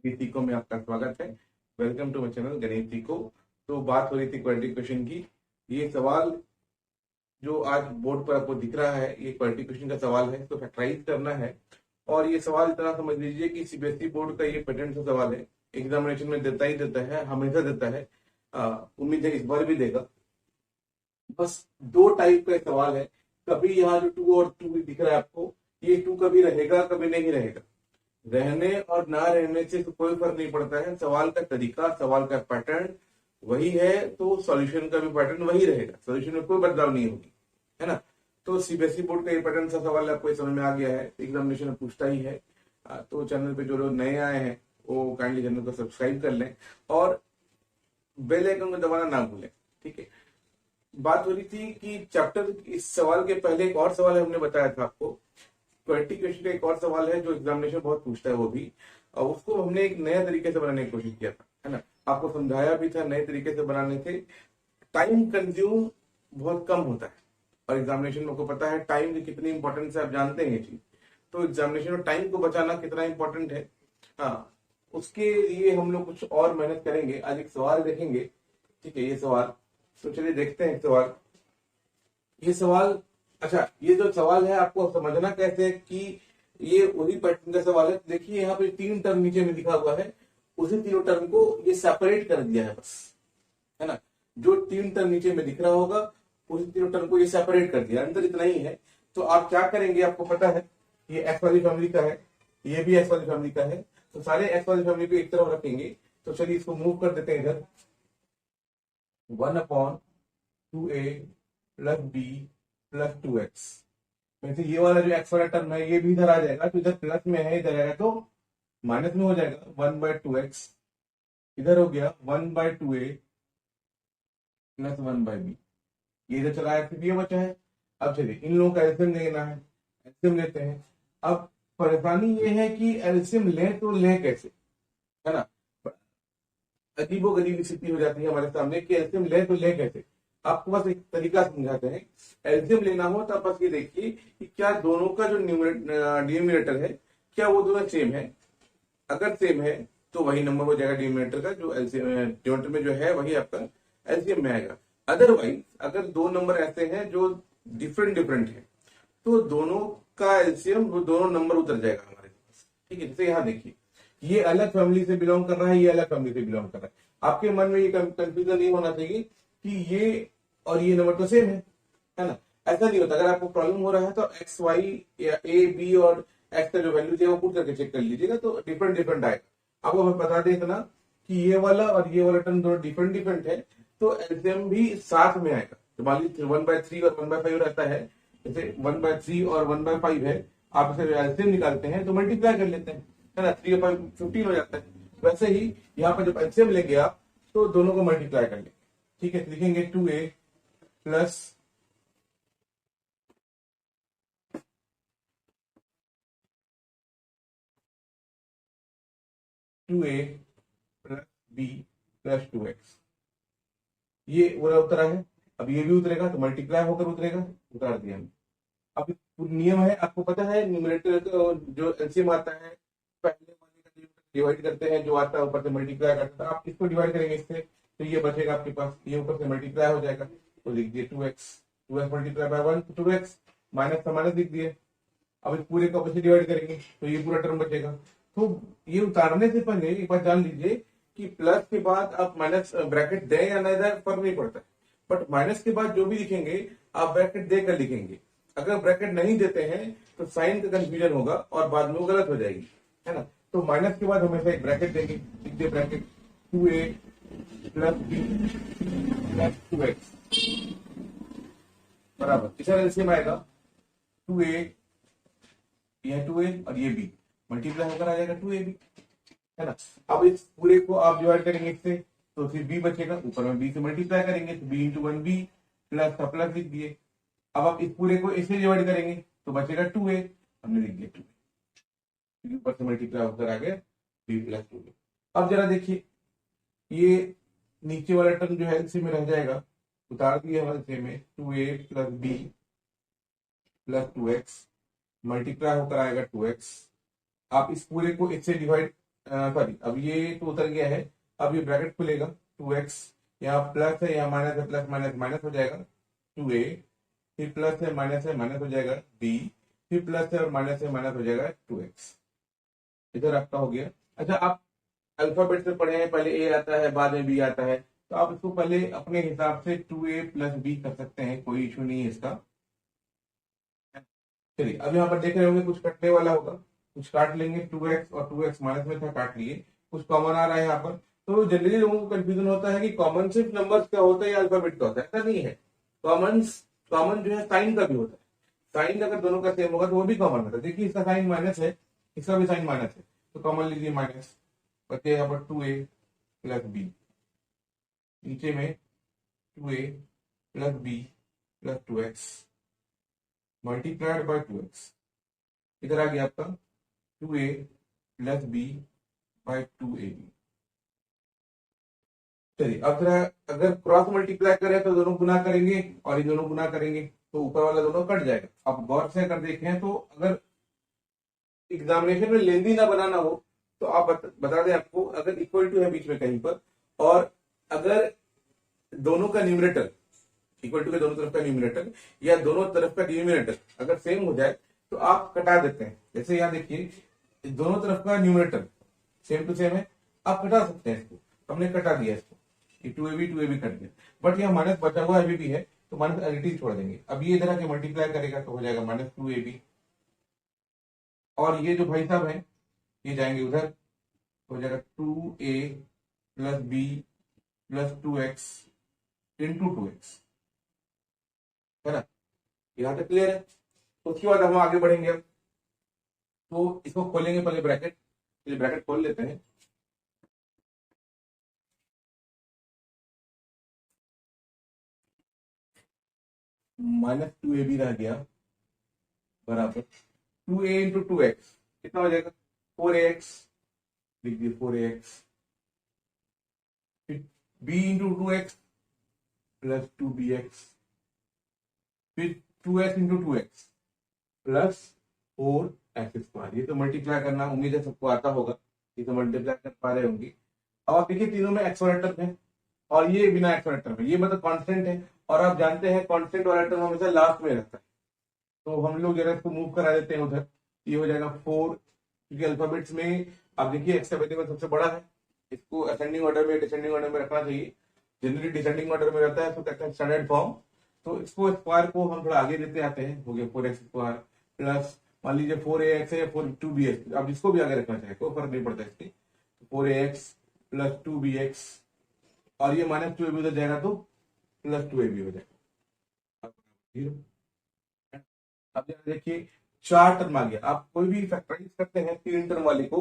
गणित सीखो में आपका स्वागत है। वेलकम टू माय चैनल गणित सीखो। तो बात हो रही थी क्वाड्रेटिक क्वेश्चन की। ये सवाल जो आज बोर्ड पर आपको दिख रहा है, ये क्वाड्रेटिक क्वेश्चन का सवाल है, इसको फैक्टराइज करना है। और ये सवाल इतना समझ लीजिए कि सीबीएसई बोर्ड का ये पैटर्न सा सवाल है, एग्जामिनेशन में देता ही देता है, हमेशा देता है। उम्मीद है इस बार भी देगा। बस दो टाइप का सवाल है। कभी यहाँ जो टू और टू दिख रहा है आपको, ये टू कभी रहेगा कभी नहीं रहेगा। रहने और ना रहने से तो कोई फर्क नहीं पड़ता है। सवाल का तरीका, सवाल का पैटर्न वही है, तो सॉल्यूशन का भी पैटर्न वही रहेगा। सॉल्यूशन में कोई बदलाव नहीं होगी, है ना। तो सीबीएसई बोर्ड का ये पैटर्न सा सवाल आपको समझ में आ गया है, एग्जामिनेशन में पूछता ही है। तो चैनल पे जो लोग नए आए हैं वो काइंडली चैनल को सब्सक्राइब कर लें और बेल आइकन को दबाना ना भूलें, ठीक है। बात हो रही थी कि चैप्टर, इस सवाल के पहले एक और सवाल हमने बताया था आपको। क्वाड्रेटिक क्वेश्चन का एक और सवाल है जो एग्जामिनेशन बहुत पूछता है वो भी, और उसको हमने एक नया तरीके से बनाने की कोशिश किया था, है ना। आपको समझाया भी था नए तरीके से बनाने से टाइम कंज्यूम बहुत कम होता है। और एग्जामिनेशन में आपको पता है टाइम की कितनी इंपॉर्टेंस है, आप जानते हैं ये चीज। तो एग्जामिनेशन में टाइम को बचाना कितना इंपॉर्टेंट है, हाँ, उसके लिए हम लोग कुछ और मेहनत करेंगे। आज एक सवाल देखेंगे, ठीक है। ये सवाल, तो चलिए देखते हैं सवाल। ये सवाल, अच्छा, ये जो सवाल है आपको समझना कैसे कि ये वही पैटर्न का सवाल है। देखिए यहाँ पे तीन टर्म नीचे में लिखा हुआ है, उसी तीनों टर्म को ये सेपरेट कर दिया है बस, है ना। जो तीन टर्म नीचे में दिख रहा होगा उसी तीनों टर्म को ये सेपरेट कर दिया, अंतर इतना ही है। तो आप क्या करेंगे, आपको पता है ये एक्स वाली फैमिली का है, ये भी एक्स वाली फैमिली का है, तो सारे एक्स वाली फैमिली को एक तरफ रखेंगे। तो चलिए इसको मूव कर देते हैं इधर। 1/2a plus B plus 2x। वैसे ये वाला जो एक्स वाला टर्म है ये भी इधर आ जाएगा, तो इधर प्लस में है, इधर आएगा तो माइनस में हो जाएगा। 1/2x इधर हो गया 1/2a प्लस 1/b। ये इधर चला है, फिर ये बचा है। अब चलिए इन लोगों का एलसीएम लेना है, एलसीएम लेते हैं। अब परेशानी ये है कि एलसीएम लें तो लें कैसे, है ना। अजीबोगरीब स्थिति हो जाती है हमारे सामने कि एलसीएम लें तो लें कैसे। आपको बस एक तरीका समझाते हैं। एलसीएम लेना हो तो आप बस ये देखिए कि क्या दोनों का जो डिनोमिनेटर है क्या वो दोनों सेम है। अगर सेम है तो वही नंबर हो जाएगा डिनोमिनेटर का, जो एलसीएम डिनोमिनेटर में जो है वही आपका एलसीएम में आएगा। अदरवाइज अगर दो नंबर ऐसे हैं जो डिफरेंट डिफरेंट है तो दोनों का एलसीएम, वो दोनों नंबर उतर जाएगा हमारे पास, ठीक है। जैसे यहाँ देखिए, ये अलग फैमिली से बिलोंग कर रहा है, ये अलग फैमिली से बिलोंग कर रहा है। आपके मन में ये कंफ्यूजन नहीं होना चाहिए कि ये और ये नंबर तो सेम है ना। ऐसा नहीं होता। अगर आपको प्रॉब्लम हो रहा है तो एक्स वाई या ए बी और एक्स का जो वैल्यू है वो पुट करके चेक कर लीजिएगा, तो डिफरेंट डिफरेंट आएगा। आपको मैं बता दें इतना कि ये वाला और ये वाला टर्म दोनों डिफरेंट डिफरेंट है, तो एलसीएम भी साथ में आएगा। तो मान लीजिए 1/3 और 1/5 रहता है, जैसे 1/3 और 1/5 है, आप इसे एलसीएम निकालते हैं तो मल्टीप्लाई कर लेते हैं, है ना। 3 और 5 15 हो जाता है। वैसे ही यहाँ पर जब एलसीएम लेंगे आप तो दोनों को मल्टीप्लाई कर लेंगे, ठीक है। लिखेंगे 2a plus 2a plus b plus 2x। ये पूरा उतरा है। अब ये भी उतरेगा तो मल्टीप्लाई होकर उतरेगा, उतार दिया हमने। अब नियम है, आपको पता है न्यूमरेटर जो एलसीएम आता है पहले वाले का डिवाइड करते हैं, जो आता है ऊपर से मल्टीप्लाई करते हैं। आप इसको डिवाइड करेंगे इससे तो ये बचेगा आपके पास, ये ऊपर से मल्टीप्लाई हो जाएगा, तो लिख दिए 2x। 2x मल्टीप्लाई बाय 1 तो 2x, माइनस का माइनस लिख दिए। अब इस पूरे को आपस में डिवाइड करेंगे तो ये पूरा टर्म बचेगा। तो ये उतारने से पहले एक बार जान लीजिए कि प्लस के बाद आप माइनस ब्रैकेट दें या नहीं दें फर्क नहीं पड़ता, बट माइनस के बाद जो भी लिखेंगे आप ब्रैकेट देकर लिखेंगे। अगर ब्रैकेट नहीं देते हैं तो साइन का कंफ्यूजन होगा और बाद में वो गलत हो जाएगी, है ना। तो माइनस के बाद हमेशा एक ब्रैकेट देंगे, लिख दिए bracket 2a plus b plus 2x बराबर, इधर एलसीएम आएगा 2a, यह 2a और ये b मल्टीप्लाई होकर आ जाएगा 2ab, है ना। अब इस पूरे को आप डिवाइड करेंगे इससे तो फिर b बचेगा, ऊपर में b से मल्टीप्लाई करेंगे तो b इंटू 1b प्लस का प्लस लिख दिए। अब आप इस पूरे को इससे डिवाइड करेंगे तो बचेगा 2a, हमने लिख दिया 2a, ऊपर से मल्टीप्लाई होकर आ गया b प्लस 2a। अब जरा देखिए, ये नीचे वाला टर्म जो है एलसीएम में रह जाएगा, उतार दिया एलसीएम में 2a plus b plus 2x multiply होकर आएगा 2x। आप इस पूरे को इससे डिवाइड सॉरी, अब ये तो उतर गया है। अब ये ब्रैकेट खुलेगा, 2x, यहाँ प्लस है यहाँ माइनस है, प्लस माइनस माइनस हो जाएगा 2a, फिर प्लस है माइनस हो जाएगा b, फिर प्लस है और माइनस है माइनस हो जाएगा 2x। इधर आपका हो गया। अच्छा, आप अल्फाबेट से पढ़े हैं, पहले ए आता है बाद में बी आता है, तो आप इसको पहले अपने हिसाब से 2a प्लस बी कर सकते हैं, कोई इशू नहीं है इसका। चलिए, अब यहाँ पर देख रहे होंगे कुछ कटने वाला होगा, कुछ काट लेंगे, 2x और 2x माइनस में था, काट लिए, कुछ कॉमन आ रहा है यहाँ पर। तो जनरली लोगों को कंफ्यूजन होता है कि कॉमन सिर्फ नंबर्स का होता है या अल्फाबेट का होता है, ऐसा नहीं है। कॉमन कॉमन जो है साइन का भी होता है। साइन अगर दोनों का सेम होगा तो वो भी कॉमन होता है। देखिए, इसका साइन माइनस है, इसका भी साइन माइनस है, तो कॉमन लीजिए माइनस, बचे यहाँ पर 2a प्लस बी, नीचे में 2a plus B plus 2x multiplied by 2x। इधर आ गया आपका 2a plus B bye 2ab। चलिए, अब जरा अगर क्रॉस मल्टीप्लाई करें तो दोनों गुना करेंगे और ये दोनों गुना करेंगे तो ऊपर वाला दोनों कट जाएगा। अब गौर से अगर देखें तो अगर एग्जामिनेशन में लेंदी ना बनाना हो तो आप बता दें आपको, अगर इक्वल टू है बीच में कहीं पर, और अगर दोनों का न्यूमरेटर इक्वल टू के दोनों तरफ का न्यूमरेटर या दोनों तरफ का डिनोमिनेटर अगर सेम हो जाए तो आप कटा देते हैं। जैसे यहाँ देखिए, दोनों तरफ का न्यूमरेटर सेम टू सेम है, आप कटा सकते हैं इसको। हमने कटा दिया इसको, ये 2ab कट गया, बट यहाँ माइनस बचा हुआ अभी भी है, तो माइनस एलिटी छोड़ देंगे। अब ये इधर आके मल्टीप्लाई करेगा तो हो जाएगा -2ab, और ये जो भाई साहब है ये जाएंगे उधर, हो जाएगा 2a plus B plus 2x into 2x, है ना। यहाँ तक क्लियर है। तो उसके बाद हम आगे बढ़ेंगे। अब तो इसको खोलेंगे पहले ब्रैकेट, ये ब्रैकेट खोल लेते हैं। -2ab रह गया बराबर 2a इंटू 2x, कितना हो जाएगा 4ax, लिख दिए 4ax, फिर b into 2x plus 2bx, फिर 2x into 2x plus 4x²। ये तो मल्टीप्लाई करना उम्मीद है सबको आता होगा, ये तो मल्टीप्लाई कर पा रहे होंगे। अब आप देखिए, तीनों में एक्स वाला टर्म है और ये बिना एक्स वाला टर्म है, ये मतलब कांस्टेंट है, और आप जानते हैं कांस्टेंट वाला टर्म हमेशा लास्ट में रहता है। तो हम लोग जरा इसको मूव करा देते हैं उधर, ये हो जाएगा 4, क्योंकि अल्फाबेट्स में आप देखिए एक्स में सबसे बड़ा है, इसको असेंडिंग ऑर्डर में डिसेंडिंग ऑर्डर में रखना चाहिए। जनरली डिसेंडिंग ऑर्डर में रहता है, तो कहते हैं स्टैंडर्ड फॉर्म। तो इसको स्क्वायर को हम थोड़ा आगे देते आते हैं, हो गया 4x² प्लस, मान लीजिए 4ax है या 2bx, अब इसको भी आगे रखना चाहिए, कोई फर्क नहीं पड़ता इसकी। 4ax प्लस 2bx, और ये -2ab उधर जाएगा तो प्लस 2ab हो जाएगा, 0। अब देखिए, 4 टर्म आ गया। आप कोई भी फैक्टराइज करते हैं 3 टर्म वाले को,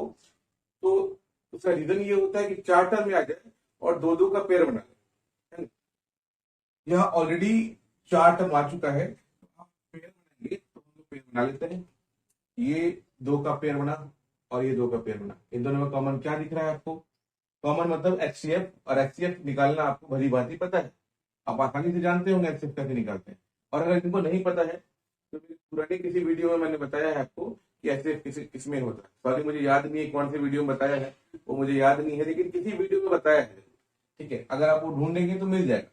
तो उसका रीजन ये होता है कि 4 टर्म में आ जाए और 2-2 का पेयर बना ले। यहाँ ऑलरेडी 4 टर्म आ चुका है, तो आप पेयर बनाएंगे तो हम लोग पेयर बना लेते हैं। ये 2 का पेयर बना और ये 2 का पेयर बना, इन दोनों में कॉमन क्या दिख रहा है आपको? कॉमन मतलब HCF, और HCF निकालना आपको भली भांति पता है, आप आसानी से जानते होंगे HCF कैसे निकालते हैं। और अगर इनको नहीं पता है तो पुराने किसी वीडियो में मैंने बताया है आपको कि HCF किसमें होता है। सॉरी, मुझे याद नहीं है कौन से वीडियो में बताया है, वो मुझे याद नहीं है, लेकिन किसी वीडियो में बताया है। ठीक है, अगर आप वो ढूंढेंगे तो मिल जाएगा,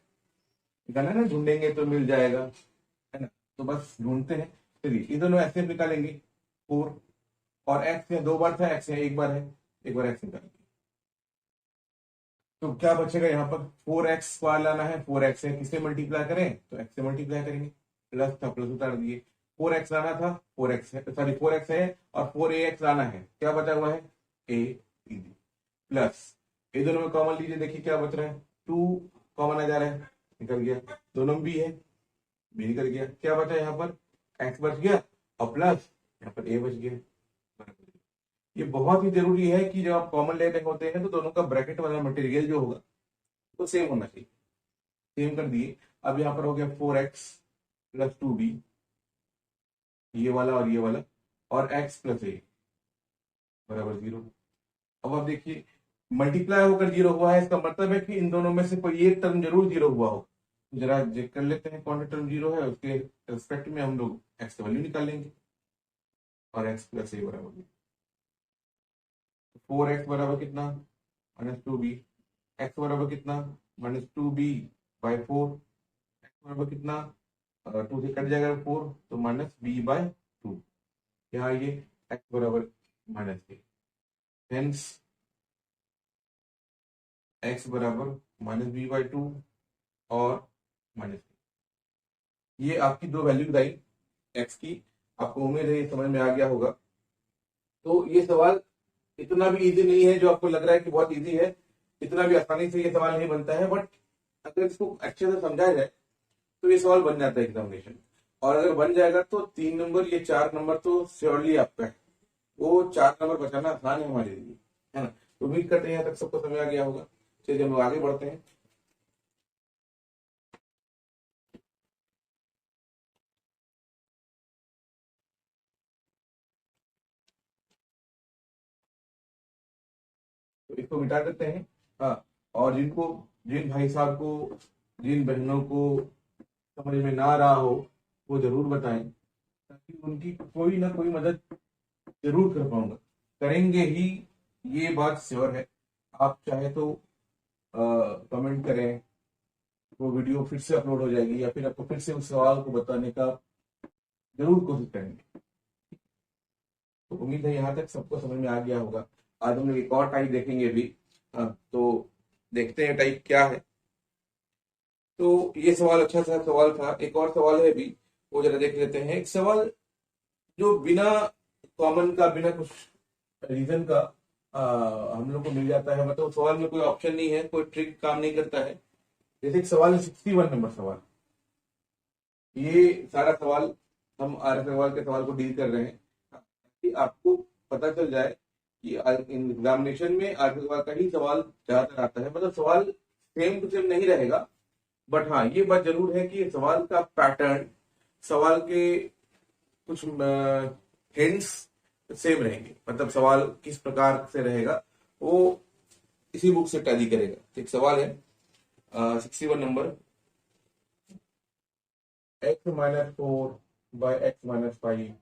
निकालना ना, ढूंढेंगे तो मिल जाएगा, है ना। तो बस ढूंढते हैं। चलिए, ये दोनों HCF निकालेंगे, 4 और x है 2 बार था, x है 1 बार है, 1 बार x निकालेंगे। तो क्या बचेगा यहाँ पर? 4x² लाना है, 4x है, किससे मल्टीप्लाई करें तो x से मल्टीप्लाई करेंगे, प्लस था प्लस उतार दिए। 4x लाना था, 4x है, सॉरी 4x है, और 4ax लाना है, क्या बचा हुआ है a प्लस, ये दोनों में कॉमन लीजिए, देखिए क्या बच रहा है, 2 कॉमन आ जा रहा है, निकल गया, दोनों में b है, b निकल गया, क्या बचा यहाँ पर x बच गया और प्लस यहाँ पर a बच गया। ये बहुत ही जरूरी है कि जब आप कॉमन ले रहे होते हैं तो दोनों का ब्रैकेट वाला मटेरियल जो होगा तो सेम होना चाहिए। सेम कर दिए। अब यहाँ पर हो गया 4x प्लस 2b, ये वाला और ये वाला, और x प्लस a बराबर 0। अब आप देखिए, मल्टीप्लाई होकर 0 हुआ है, इसका मतलब है कि इन दोनों में से कोई एक टर्म जरूर 0 हुआ हो। जरा चेक कर लेते हैं कौन सा टर्म 0 है, उसके रिस्पेक्ट में हम लोग x का वैल्यू निकालेंगे, और x प्लस a बराबर 0। 4x बराबर कितना, -2b। x बराबर कितना, -2b/4। x बराबर कितना, 2 से कट जाएगा 4, तो -b/2। यहाँ ये x बराबर -a, हेंस x बराबर -b/2 और -a। ये आपकी दो वैल्यूज आई x की। आपको उम्मीद है ये समझ में आ गया होगा। तो ये सवाल इतना भी इजी नहीं है जो आपको लग रहा है कि बहुत इजी है, इतना भी आसानी से ये सवाल नहीं बनता है, बट अगर इसको अच्छे से समझा जाए तो ये सवाल बन जाता है एग्जामिनेशन। और अगर बन जाएगा तो 3 नंबर, ये 4 नंबर तो श्योरली आपका है। वो 4 नंबर बचाना आसान है हमारे लिए, है ना। तो उम्मीद करते हैं यहाँ तक सबको समझ आ गया होगा। चलिए हम लोग आगे बढ़ते हैं। तो इसको मिटा देते हैं। हाँ, और जिन भाई साहब को, जिन बहनों को समझ में ना रहा हो वो जरूर बताएं, ताकि उनकी कोई ना कोई मदद जरूर कर पाऊंगा, करेंगे ही, ये बात श्योर है। आप चाहे तो कमेंट करें, वो वीडियो फिर से अपलोड हो जाएगी, या फिर आपको फिर से उस सवाल को बताने का जरूर कोशिश करेंगे। तो उम्मीद है यहाँ तक सबको समझ में आ गया होगा। आज हम लोग एक और टाइप देखेंगे भी। तो देखते हैं टाइप क्या है। तो ये सवाल अच्छा सा सवाल था। एक और सवाल है भी, वो जरा देख लेते हैं। एक सवाल जो बिना कॉमन का, बिना कुछ रीजन का हम लोग को मिल जाता है, मतलब सवाल में कोई ऑप्शन नहीं है, कोई ट्रिक काम नहीं करता है। जैसे एक सवाल है 61 नंबर सवाल। ये सारा सवाल हम आर्य सवाल के सवाल को डील कर रहे हैं, कि आपको पता चल जाए कि एग्जामिनेशन में आर्य सवाल का ही सवाल ज्यादातर आता है। मतलब सवाल सेम टू सेम नहीं रहेगा, बट हाँ ये बात जरूर है कि सवाल का पैटर्न, सवाल के कुछ हिंट्स सेम रहेंगे। मतलब सवाल किस प्रकार से रहेगा वो इसी बुक से टैली करेगा। एक सवाल है 61 नंबर, x-4/x-5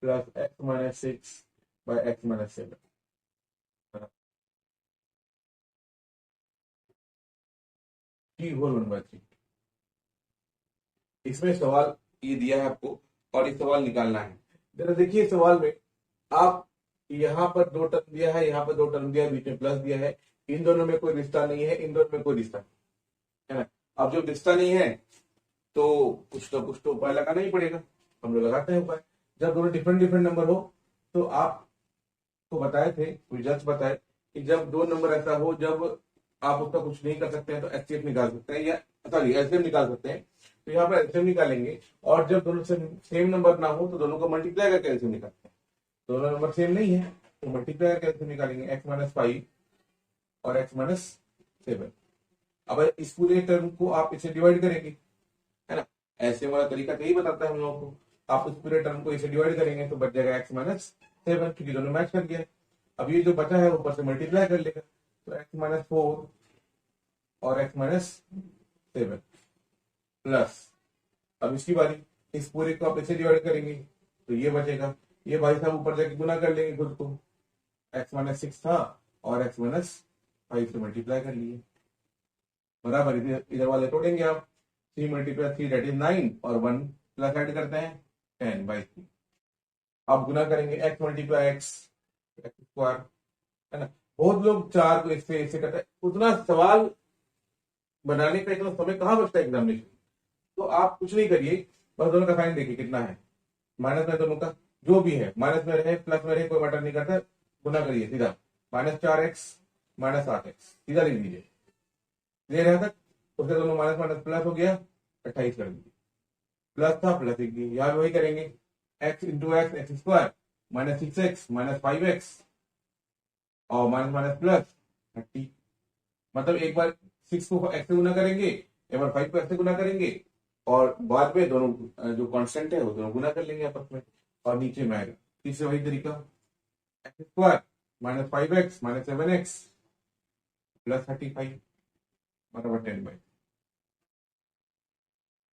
प्लस x-6/x-7 की होल 1/3। इसमें सवाल ये दिया है आपको और ये सवाल निकालना है। जरा देखिए सवाल में, आप यहाँ पर 2 टर्म दिया है, यहाँ पर 2 टर्म दिया है, बीच में प्लस दिया है। इन दोनों में कोई रिश्ता नहीं है, इन दोनों में कोई रिश्ता नहीं है ना। अब जब रिश्ता नहीं है तो कुछ तो उपाय लगाना ही पड़ेगा। हम लोग लगाते हैं उपाय। जब दोनों डिफरेंट डिफरेंट नंबर हो, तो आपको बताए थे, कोई जज बताए कि जब 2 नंबर ऐसा हो जब आप उसका कुछ नहीं कर सकते हैं तो एचसीएफ निकाल सकते हैं, या सॉरी एचसीएफ निकाल सकते हैं। तो यहाँ पर एचसीएफ निकालेंगे, और जब दोनों सेम नंबर ना हो तो दोनों को मल्टीप्लाई करके एचसीएफ निकालते हैं। दोनों नंबर सेम नहीं है तो मल्टीप्लाई करके एचसीएफ निकालेंगे, x-5 और x-7। अब इस पूरे टर्म को आप इसे डिवाइड करेंगे, है ना। ऐसे वाला तरीका तो यही बताता है हम लोगों को। आप इस पूरे टर्म को इसे डिवाइड करेंगे तो बच जाएगा x-7, क्योंकि दोनों मैच कर गया। अब ये जो बचा है ऊपर से मल्टीप्लाई कर लेगा, तो x-4 और x-7 प्लस, अब इसकी बारी, इस पूरे को आप इसे डिवाइड करेंगे तो ये बचेगा। ये भाई साहब ऊपर जाके गुना कर लेंगे खुद को, x-6 था और x-5 से मल्टीप्लाई कर लिए, बराबर। इधर वाले तोड़ेंगे आप, 3 × 3 दैट इज 9, और 1 प्लस ऐड करते हैं 10/3। आप गुना करेंगे x × x² है ना। बहुत लोग 4 को इससे करते हैं। उतना सवाल बनाने का इतना समय कहाँ बचता है एग्जामिनेशन। तो आप कुछ नहीं करिए, बस दोनों का साइन देखिए कितना है। माइनस में दोनों का जो भी है, माइनस में रहे प्लस में रहे कोई मैटर नहीं करता, गुना करिए सीधा। -4x -8x सीधा लिख दीजिए, क्लियर है तक। उसके दोनों माइनस माइनस प्लस हो गया, 28 कर दीजिए। प्लस था प्लस लिख दिए। यहाँ वही करेंगे, x × x x² -6x -5x और माइनस माइनस प्लस 30। मतलब एक बार 6 को x से गुना करेंगे, एक बार 5 को x से गुना करेंगे, और बाद में दोनों जो कांस्टेंट है वो दोनों गुना कर लेंगे आपस में, और नीचे में आएगा। फिर से वही तरीका, x² -5x -7x प्लस 35 बराबर 10/।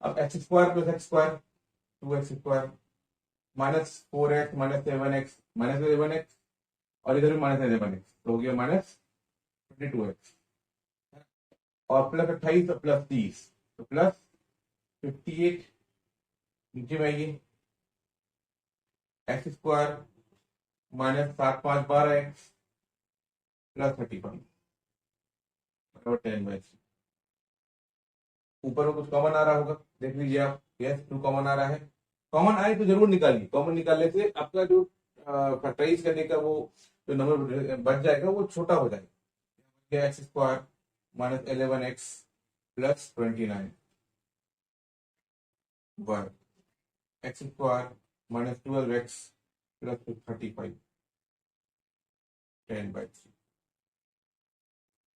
अब x² + x² 2x² -4x -7x -11x और इधर भी -11x, तो हो गया -22x, और प्लस 28 प्लस 30, तो प्लस 58, नीचे में आइए x² -7×5 = 12x प्लस 35 बराबर 10/3। ऊपर में कुछ कॉमन आ रहा होगा, देख लीजिए आप, यस 2 कॉमन आ रहा है। कॉमन आए तो जरूर निकालिए, कॉमन निकालने से आपका जो फैक्टराइज करने का वो जो नंबर बच जाएगा वो छोटा हो जाएगा। x² -11x plus 29 1, x² -12x plus 35 10/3।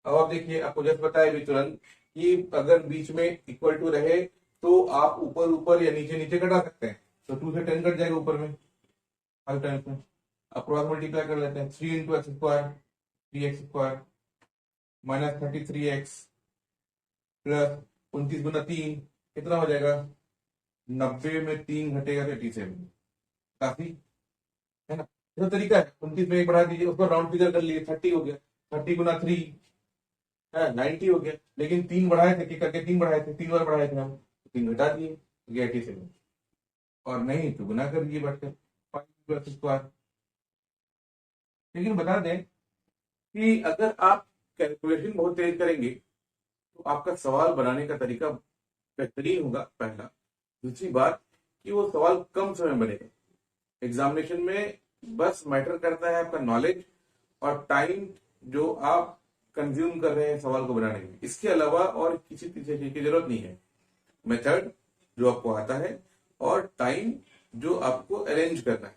अब आप देखिए, आपको जस्ट बताया भी तुरंत कि अगर बीच में इक्वल टू रहे तो आप ऊपर ऊपर या नीचे नीचे घटा सकते हैं, तो 2 से 10 कट जाएगा ऊपर में 5 टाइम्स में। अब क्रॉस मल्टीप्लाई कर लेते हैं, 3 × x² 3x² -33x प्लस 29 × 3 कितना हो जाएगा, 90 में 3 घटेगा 37, काफी है ना। तो तरीका है, 29 में 1 बढ़ा दीजिए, उसको राउंड फिगर कर लिए, 30 हो गया, 30 × 3 है 90 हो गया, लेकिन 3 बढ़ाए थे, करके 3 बढ़ाए थे, 3 बार बढ़ाए थे हम, 3 घटा दिए, 87, और नहीं तो गुना कर दिए बढ़कर 5x²। लेकिन बता दें कि अगर आप कैलकुलेशन बहुत तेज करेंगे तो आपका सवाल बनाने का तरीका बेहतरीन होगा, पहला। दूसरी बात कि वो सवाल कम समय में बनेगा। एग्जामिनेशन में बस मैटर करता है आपका नॉलेज और टाइम जो आप कंज्यूम कर रहे हैं सवाल को बनाने में, इसके अलावा और किसी तीसरी चीज की जरूरत नहीं है। मेथड जो आपको आता है और टाइम जो आपको अरेंज करना है,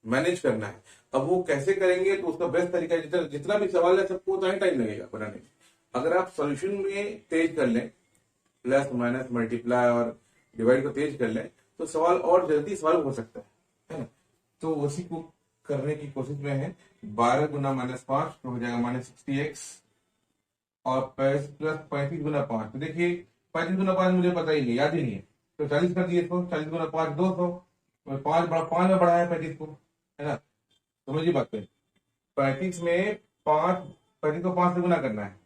मैनेज करना है। अब वो कैसे करेंगे तो उसका बेस्ट तरीका, जितना भी सवाल है सबको उतना ही टाइम लगेगा बनाने में। अगर आप सॉल्यूशन में तेज कर लें, प्लस माइनस मल्टीप्लाई और डिवाइड को तेज कर लें, तो सवाल और जल्दी सॉल्व हो सकता है ना। तो उसी को करने की कोशिश में है। 12 × -5 तो हो जाएगा -60x, और प्लस 35 × 5, तो देखिए 35 × 5 मुझे पता ही नहीं, याद ही नहीं है, तो 40 कर दिए इसको, 40 × 5 200, 5 में बढ़ाया 35 को, है ना। समझिए बात पे, 35 में 5, 35 को 5 से गुना करना है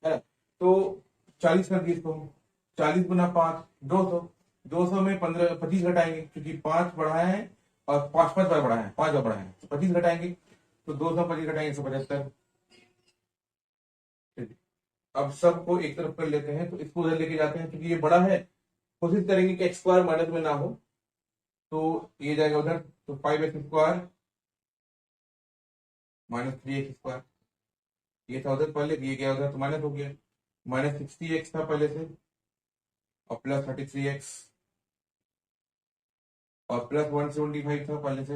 ना, तो 40 कर दिए इसको, 40 × 5 200, 200 में 25 घटाएंगे, क्योंकि 5 बढ़ाए हैं और 5 बार बढ़ाए हैं, 5 बार बढ़ाए हैं, तो 25 घटाएंगे, तो 225 घटाएंगे 175। अब सबको एक तरफ कर लेते हैं, तो इसको उधर लेके जाते हैं, क्योंकि ये बड़ा है, कोशिश करेंगे कि x² माइनस में ना हो, तो ये जाएगा उधर, तो 5x² -3x², ये था उधर पहले, ये गया उधर, तो माइनस हो गया, -60x था पहले से, और प्लस 33x, और प्लस 175 था पहले से,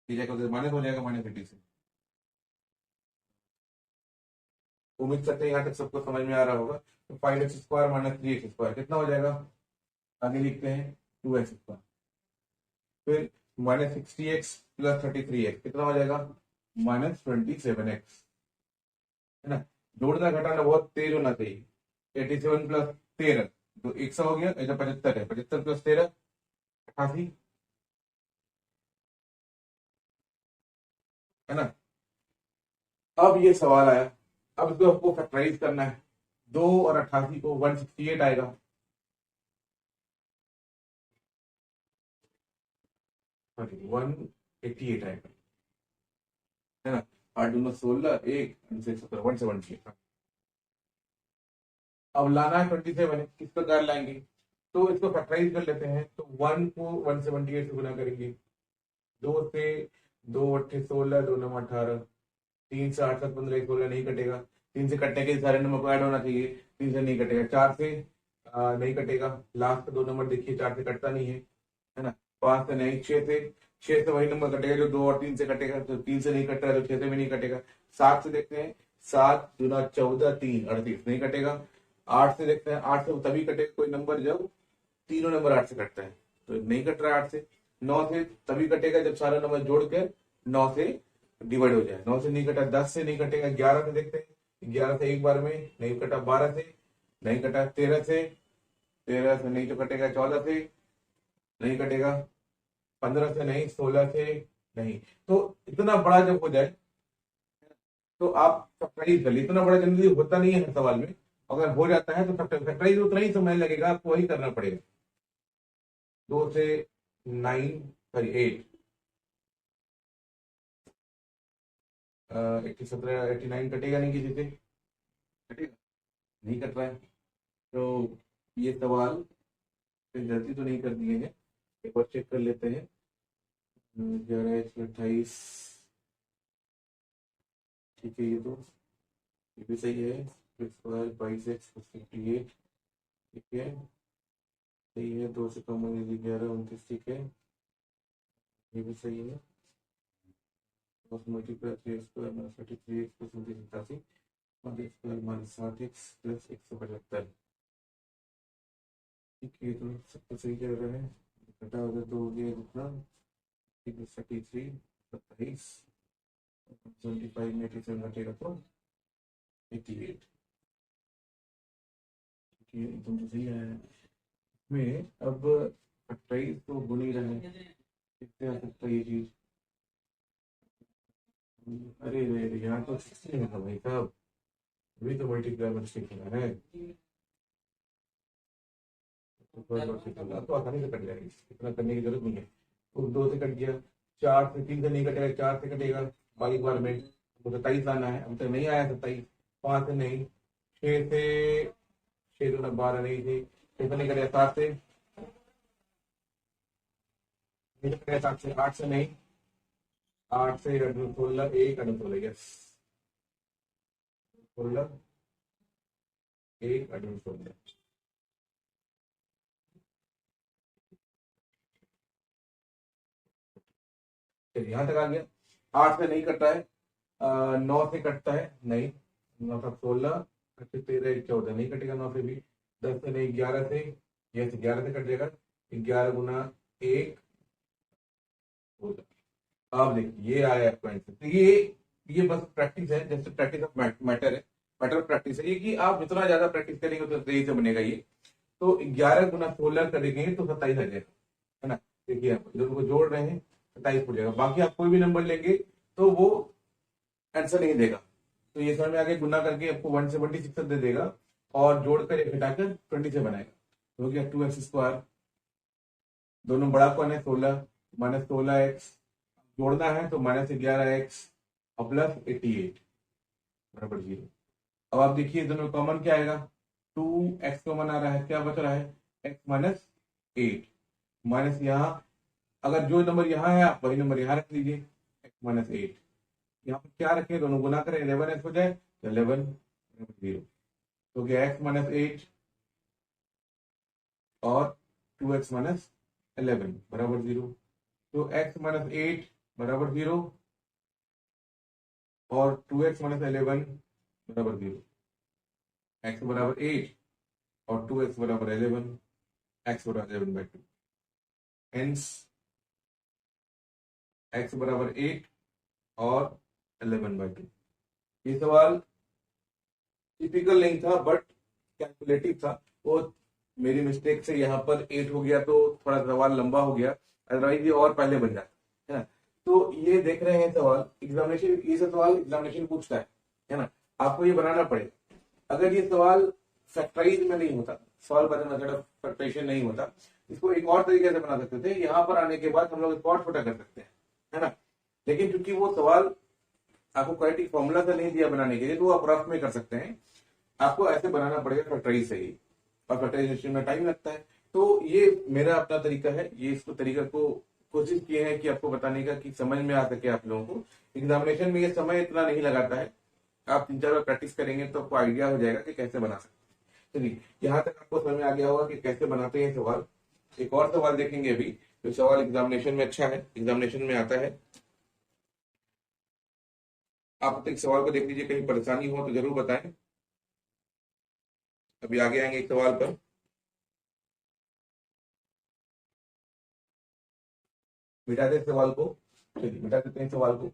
ये जाएगा उधर माइनस हो जाएगा -80 से। उम्मीद करते हैं यहाँ तक सबको समझ में आ रहा होगा। तो 5x² -3x² कितना हो जाएगा, आगे लिखते हैं 2x², फिर -60x प्लस 33x कितना हो जाएगा, -27x, है ना। जोड़ना घटाना बहुत तेज होना चाहिए। 87 प्लस 13 तो 100 हो गया, ऐसा 75 है, 75 प्लस 13 88, है ना। अब ये सवाल आया, अब इसको आपको फैक्टराइज करना है, 2 और 88 को 168 आएगा, 188 आएगा, है ना। 8 दूना 16, 1 से 17 178। अब लाना है 27 है, किस प्रकार लाएंगे, तो इसको फैक्टराइज कर लेते हैं, तो 1 को 178 से गुना करेंगे, 2 से 2 8 16, 2 9 18, 3 से 8 7 15 16 नहीं कटेगा, 3 से कटने के सारे नंबर को ऐड होना चाहिए, 3 से नहीं कटेगा, 4 से नहीं कटेगा, लास्ट 2 नंबर देखिए 4 से कटता नहीं है ना। 5 से नहीं, 6 से वही नंबर कटेगा जो 2 और 3 से कटेगा, तो 3 से नहीं कट रहा है तो 6 से भी नहीं कटेगा। 7 से देखते हैं, 7 दूना 14, 3 38 नहीं कटेगा। 8 से देखते हैं, 8 से तभी कटेगा कोई नंबर जब तीनों नंबर 8 से कटता है, तो नहीं कट रहा है 8 से। 9 से तभी कटेगा जब सारा नंबर जोड़कर 9 से डिवाइड हो जाए, 9 से नहीं कटा, 10 से नहीं कटेगा। 11 से देखते हैं, 11 से एक बार में नहीं कटा, 12 से नहीं कटा, 13 से नहीं तो कटेगा, 14 से नहीं कटेगा, 15 से नहीं, 16 से नहीं। तो इतना बड़ा जब हो जाए तो आप फैक्टराइज कर लीजिए। इतना बड़ा जनरली होता नहीं है हर सवाल में, अगर हो जाता है तो फैक्टराइज उतना ही समय लगेगा, आपको वही करना पड़ेगा। 2 से 9 सॉरी 8 80 17 89 कटेगा नहीं किसी से, कटेगा नहीं, कट रहा है। तो ये सवाल कोई गलती तो नहीं कर दिए हैं, एक बार चेक कर लेते हैं। 11 28, ठीक है, ये भी सही है। 22 x 58, ठीक है, सही है। 2 से कम होने दी 11 29, ठीक है, ये भी सही है। Multiply 3 square minus 33 x plus 87 square minus 60 x plus 175, ठीक है, तो सब तो सही चल रहा है। घटा उधर तो हो गया जितना, 33 27 25 में 87 घटेगा तो 88, ठीक है, एकदम तो सही आया है। में अब 28 तो गुण ही रहे, कितने आ सकता है ये चीज। अरे रे यहाँ तो 16 था भाई साहब, अभी तो मल्टीप्लाई मिस्टेक होना है। तो आसानी से कट जाएगी, इतना करने की जरूरत नहीं है। तो 2 से कट गया, 4 से 3 से नहीं कटेगा, 4 से कटेगा बाईस बार में, तो 27 आना है, अब तक नहीं आया 27। 5 से नहीं, 6 से 6 तो 12 नहीं थी, 6 से नहीं कटेगा, 7 से नहीं कटेगा, 7 से 8 से नहीं, 8 से 16 1 16, यस 16 1 16, चलिए यहाँ तक आ गया। 8 से नहीं कटता है, 9 से कटता है नहीं, 9 का 16 13 14 नहीं कटेगा 9 से भी। 10 से नहीं, 11 से, ये 11 से कट जाएगा, 11 गुना 1 होगा। अब देखिए ये आया पॉइंट, तो ये बस प्रैक्टिस है, जैसे प्रैक्टिस ऑफ मैटर है, मैटर ऑफ प्रैक्टिस है ये, कि आप जितना ज्यादा प्रैक्टिस करेंगे उतना सही से बनेगा ये। तो 11 गुना 16 करेंगे तो 27 आ जाएगा, है ना। देखिए आप दोनों को जोड़ रहे हैं, 27 हो जाएगा। बाकी आप कोई भी नंबर लेंगे तो वो आंसर नहीं देगा। तो ये समझ में आगे, गुना करके आपको 176 दे देगा, और जोड़कर घटाकर 20 से बनाएगा, तो हो गया 2x²। दोनों बड़ा कौन है 16, माइनस 16x, जोड़ना है तो -11x और प्लस 88 बराबर 0। अब आप देखिए दोनों कॉमन क्या आएगा, 2x कॉमन आ रहा है, क्या बच रहा है x माइनस 8, माइनस यहाँ, अगर जो नंबर यहाँ है आप वही नंबर यहाँ रख लीजिए, x माइनस 8, यहाँ पर क्या रखें, दोनों गुना करें 11x हो जाए तो 11 0, तो क्या x माइनस 8 और 2x माइनस 11 बराबर 0। तो x माइनस 8 बराबर 0 और 2x माइनस 11 बराबर 0, x बराबर 8 और 2x बराबर 11, x बराबर 11/2, हेंस x बराबर 8 और 11/2। ये सवाल टिपिकल नहीं था बट कैलकुलेटिव था, वो मेरी मिस्टेक से यहाँ पर 8 हो गया तो थोड़ा सवाल लंबा हो गया, अदरवाइज ये और पहले बन जाता है ना। तो ये देख रहे हैं सवाल एग्जामिनेशन, ये सवाल एग्जामिनेशन पूछता है ना, आपको ये बनाना पड़ेगा। अगर ये सवाल फैक्टराइज में नहीं होता, solve by the method of factorisation नहीं होता, इसको एक और तरीके से बना सकते थे, यहाँ पर आने के बाद हम लोग इसको और छोटा कर सकते हैं, है ना। लेकिन क्योंकि वो सवाल आपको करेक्ट फॉर्मूला से नहीं दिया बनाने के लिए, तो आप रफ में कर सकते हैं, आपको ऐसे बनाना पड़ेगा फैक्टराइज से ही, और फैक्टराइजेशन में टाइम लगता है। तो ये मेरा अपना तरीका है, ये इसको तरीका को कोशिश किए हैं कि आपको बताने का, कि समझ में आ सके आप लोगों को। एग्जामिनेशन में ये समय इतना नहीं लगाता है, आप 3-4 बार प्रैक्टिस करेंगे तो आपको आइडिया हो जाएगा कि कैसे बना सकते हैं। चलिए यहाँ तक आपको समझ में आ गया होगा कि कैसे बनाते हैं सवाल। एक और सवाल देखेंगे अभी, जो सवाल एग्जामिनेशन में अच्छा है, एग्जामिनेशन में आता है। आप एक सवाल को देख लीजिए, कहीं परेशानी हो तो जरूर बताएं। अभी आगे आएंगे एक सवाल पर। मिटा दे सवाल को, चलिए मिटा देते हैं सवाल को।